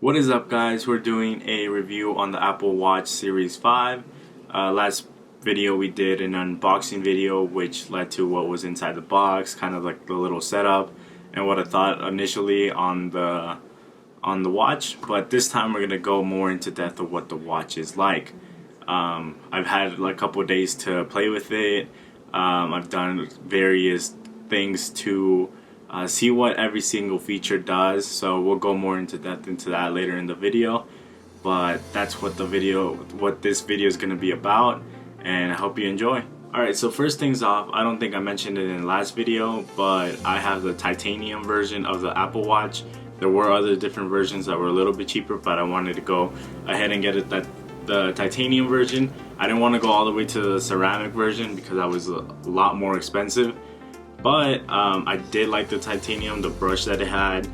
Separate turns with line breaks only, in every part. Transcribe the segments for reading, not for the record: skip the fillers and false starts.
What is up, guys? We're doing a review on the Apple Watch Series 5. Last video we did an unboxing video which led to what was inside the box, kind of like the little setup and what I thought initially on the watch. But this time we're gonna go more into depth of what the watch is like. I've had like a couple of days to play with it. I've done various things to see what every single feature does, so we'll go more into depth into that later in the video. But that's what this video is going to be about, and I hope you enjoy. Alright, so first things off, I don't think I mentioned it in the last video, but I have the titanium version of the Apple Watch. There were other different versions that were a little bit cheaper, but I wanted to go ahead and get the titanium version. I didn't want to go all the way to the ceramic version because that was a lot more expensive. But I did like the titanium, the brush that it had.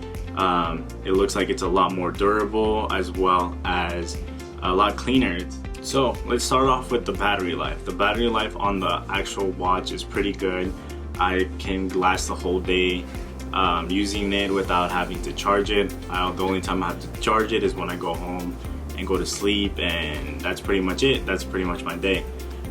It looks like it's a lot more durable as well as a lot cleaner. So let's start off with the battery life. The battery life on the actual watch is pretty good. I can last the whole day using it without having to charge it. The only time I have to charge it is when I go home and go to sleep, and that's pretty much it. That's pretty much my day.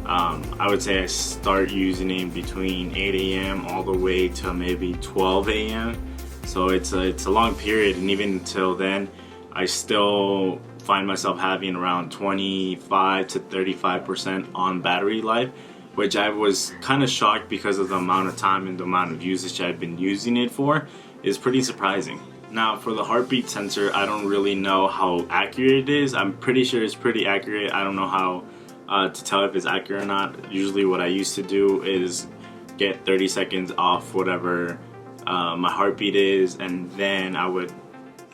I would say I start using it between 8 a.m. all the way to maybe 12 a.m. So it's a long period, and even until then I still find myself having around 25 to 35% on battery life, which I was kind of shocked because of the amount of time and the amount of usage I've been using it for. Is pretty surprising. Now for the heartbeat sensor, I don't really know how accurate it is. I'm pretty sure it's pretty accurate. I don't know how to tell if it's accurate or not. Usually what I used to do is get 30 seconds off whatever my heartbeat is, and then I would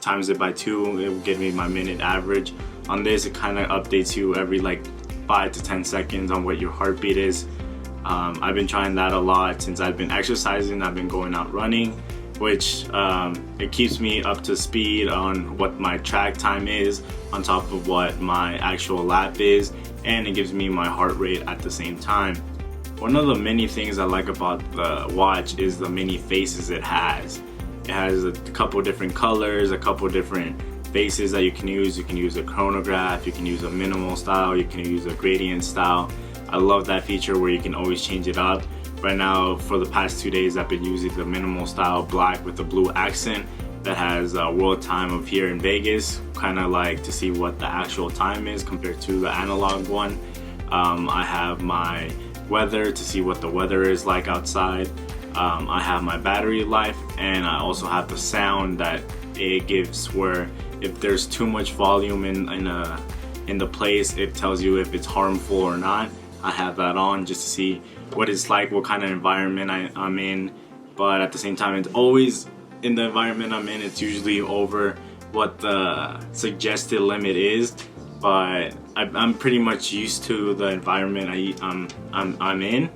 times it by 2. It would give me my minute average. On this, it kind of updates you every like 5 to 10 seconds on what your heartbeat is. I've been trying that a lot since I've been exercising. I've been going out running, which it keeps me up to speed on what my track time is on top of what my actual lap is, and it gives me my heart rate at the same time. One of the many things I like about the watch is the many faces it has. It has a couple different colors, a couple different faces that you can use. You can use a chronograph, you can use a minimal style, you can use a gradient style. I love that feature where you can always change it up. Right now, for the past 2 days, I've been using the minimal style black with the blue accent that has world time of here in Vegas, kind of like to see what the actual time is compared to the analog one. I have my weather to see what the weather is like outside. I have my battery life, and I also have the sound that it gives, where if there's too much volume in the place, it tells you if it's harmful or not. I have that on just to see what it's like, what kind of environment I'm in. But at the same time, it's always in the environment I'm in, it's usually over what the suggested limit is. But I'm pretty much used to the environment I'm in,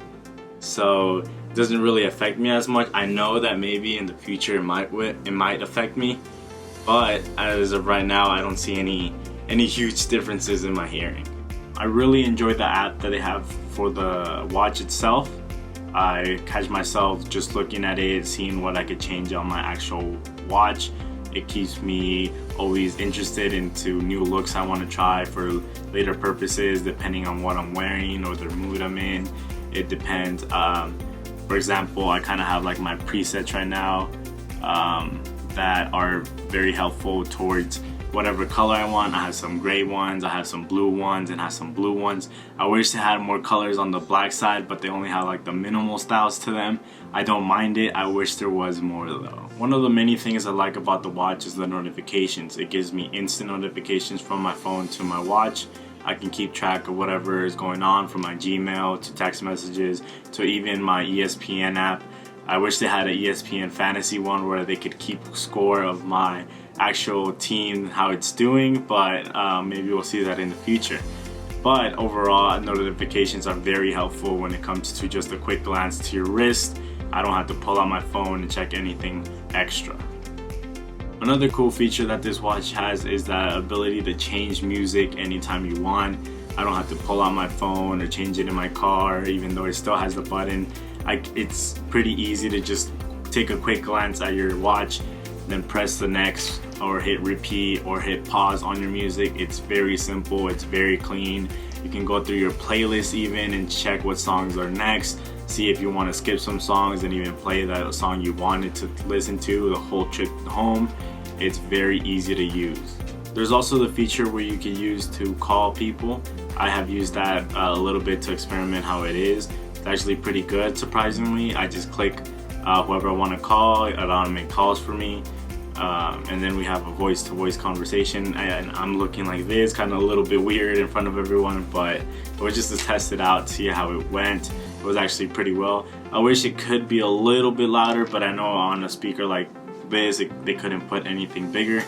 so it doesn't really affect me as much. I know that maybe in the future it might affect me, but as of right now, I don't see any huge differences in my hearing. I really enjoy the app that they have for the watch itself. I catch myself just looking at it, seeing what I could change on my actual watch. It keeps me always interested into new looks I want to try for later purposes, depending on what I'm wearing or the mood I'm in. It depends. For example, I kind of have like my presets right now that are very helpful towards whatever color I want. I have some gray ones, I have some blue ones, and I have some blue ones. I wish they had more colors on the black side, but they only have like the minimal styles to them. I don't mind it. I wish there was more though. One of the many things I like about the watch is the notifications. It gives me instant notifications from my phone to my watch. I can keep track of whatever is going on, from my Gmail to text messages to even my ESPN app. I wish they had an ESPN fantasy one where they could keep score of my actual team, how it's doing, but maybe we'll see that in the future. But overall, notifications are very helpful when it comes to just a quick glance to your wrist. I don't have to pull out my phone and check anything extra. Another cool feature that this watch has is that ability to change music anytime you want. I don't have to pull out my phone or change it in my car, even though it still has the button. It's pretty easy to just take a quick glance at your watch, then press the next or hit repeat or hit pause on your music. It's very simple, it's very clean. You can go through your playlist even and check what songs are next, see if you want to skip some songs and even play that song you wanted to listen to the whole trip home. It's very easy to use. There's also the feature where you can use to call people. I have used that a little bit to experiment how it is. It's actually pretty good, surprisingly. I just click whoever I want to call, it automatically calls for me. And then we have a voice-to-voice conversation, and I'm looking like this, kind of a little bit weird in front of everyone, but it was just to test it out, see how it went. It was actually pretty well. I wish it could be a little bit louder, but I know on a speaker like this, they couldn't put anything bigger.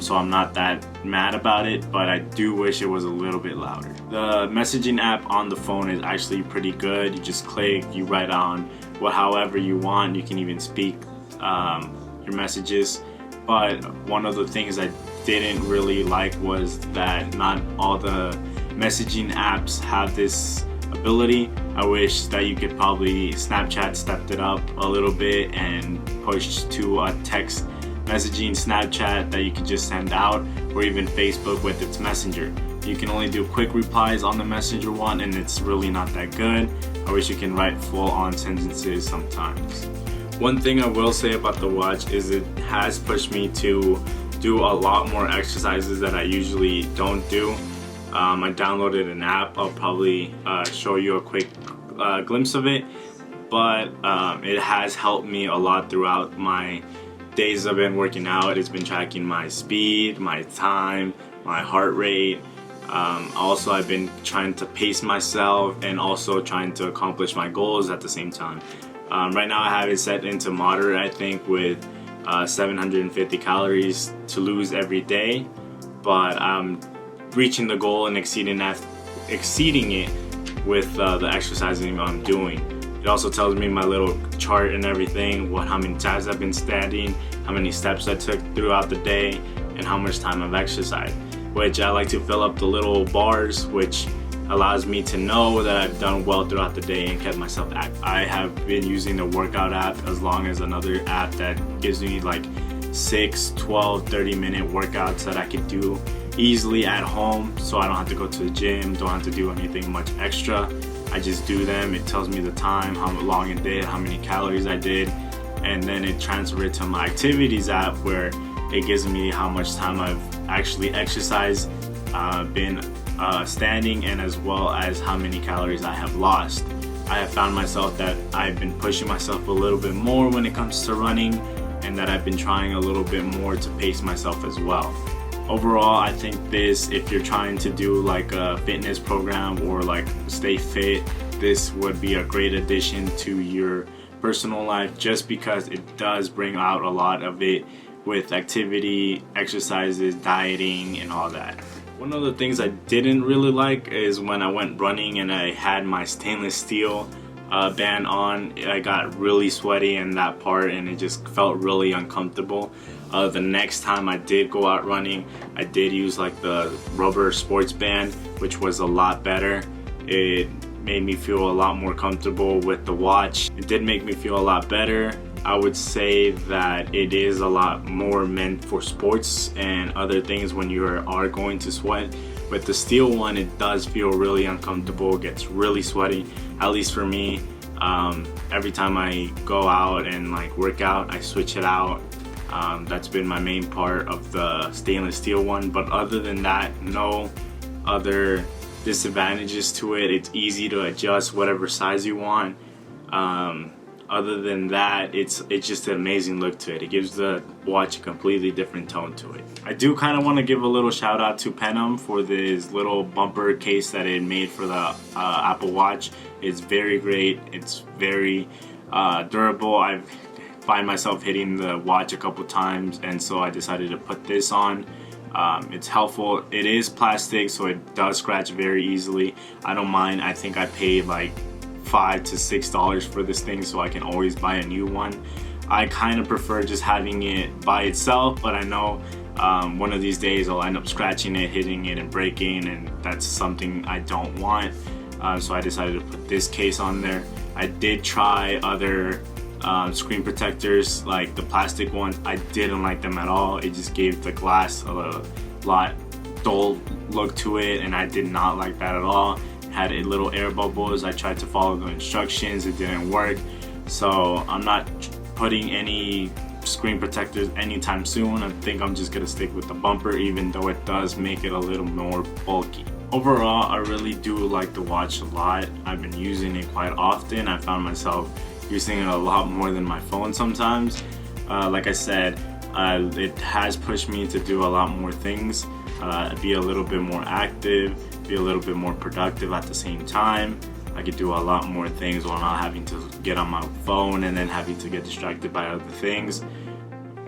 So I'm not that mad about it, but I do wish it was a little bit louder. The messaging app on the phone is actually pretty good. You just click, you write on however you want. You can even speak your messages. But one of the things I didn't really like was that not all the messaging apps have this ability. I wish that you could probably Snapchat stepped it up a little bit and pushed to a text messaging Snapchat that you could just send out, or even Facebook with its messenger. You can only do quick replies on the messenger one, and it's really not that good. I wish you can write full on sentences sometimes. One thing I will say about the watch is it has pushed me to do a lot more exercises that I usually don't do. I downloaded an app. I'll probably show you a quick glimpse of it, but it has helped me a lot throughout my days I've been working out. It's been tracking my speed, my time, my heart rate. Also, I've been trying to pace myself and also trying to accomplish my goals at the same time. Right now I have it set into moderate, I think, with 750 calories to lose every day, but I'm reaching the goal and exceeding it with the exercising I'm doing. It also tells me my little chart and everything, how many times I've been standing, how many steps I took throughout the day, and how much time I've exercised, which I like to fill up the little bars, which allows me to know that I've done well throughout the day and kept myself active. I have been using the workout app as long as another app that gives me like 6, 12, 30-minute workouts that I could do easily at home, so I don't have to go to the gym, don't have to do anything much extra. I just do them. It tells me the time, how long it did, how many calories I did, and then it transfers it to my activities app where it gives me how much time I've actually exercised, been standing, and as well as how many calories I have lost. I have found myself that I've been pushing myself a little bit more when it comes to running, and that I've been trying a little bit more to pace myself as well. Overall, I think this, if you're trying to do like a fitness program or like stay fit, this would be a great addition to your personal life, just because it does bring out a lot of it with activity, exercises, dieting, and all that. One of the things I didn't really like is when I went running and I had my stainless steel band on. I got really sweaty in that part, and it just felt really uncomfortable. The next time I did go out running, I did use like the rubber sports band, which was a lot better. It made me feel a lot more comfortable with the watch. It did make me feel a lot better. I would say that it is a lot more meant for sports and other things when you are going to sweat. With the steel one, it does feel really uncomfortable. It gets really sweaty, at least for me. Every time I go out and like work out, I switch it out. That's been my main part of the stainless steel one, but other than that, no other disadvantages to it. It's easy to adjust whatever size you want. Other than that, it's just an amazing look to it. It gives the watch a completely different tone to it. I do kind of want to give a little shout out to Penum for this little bumper case that it made for the Apple Watch. It's very great. It's very durable. I find myself hitting the watch a couple times, and so I decided to put this on. It's helpful. It is plastic, so it does scratch very easily. I don't mind. I think I paid like $5 to $6 for this thing, so I can always buy a new one. I kind of prefer just having it by itself, but I know one of these days I'll end up scratching it, hitting it, and breaking, and that's something I don't want. So I decided to put this case on there. I did try other Screen protectors, like the plastic ones, I didn't like them at all. It just gave the glass a lot dull look to it, and I did not like that at all. It had a little air bubbles. I tried to follow the instructions, it didn't work. So I'm not putting any screen protectors anytime soon. I think I'm just gonna stick with the bumper, even though it does make it a little more bulky. Overall, I really do like the watch a lot. I've been using it quite often. I found myself using it a lot more than my phone sometimes. Like I said, it has pushed me to do a lot more things, be a little bit more active, be a little bit more productive at the same time. I could do a lot more things while not having to get on my phone and then having to get distracted by other things.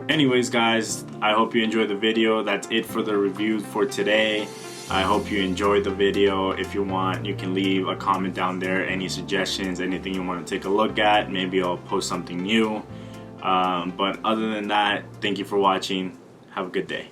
Anyways guys, I hope you enjoyed the video. That's it for the review for today. I hope you enjoyed the video. If you want, you can leave a comment down there, any suggestions, anything you want to take a look at. Maybe I'll post something new. But other than that, thank you for watching. Have a good day.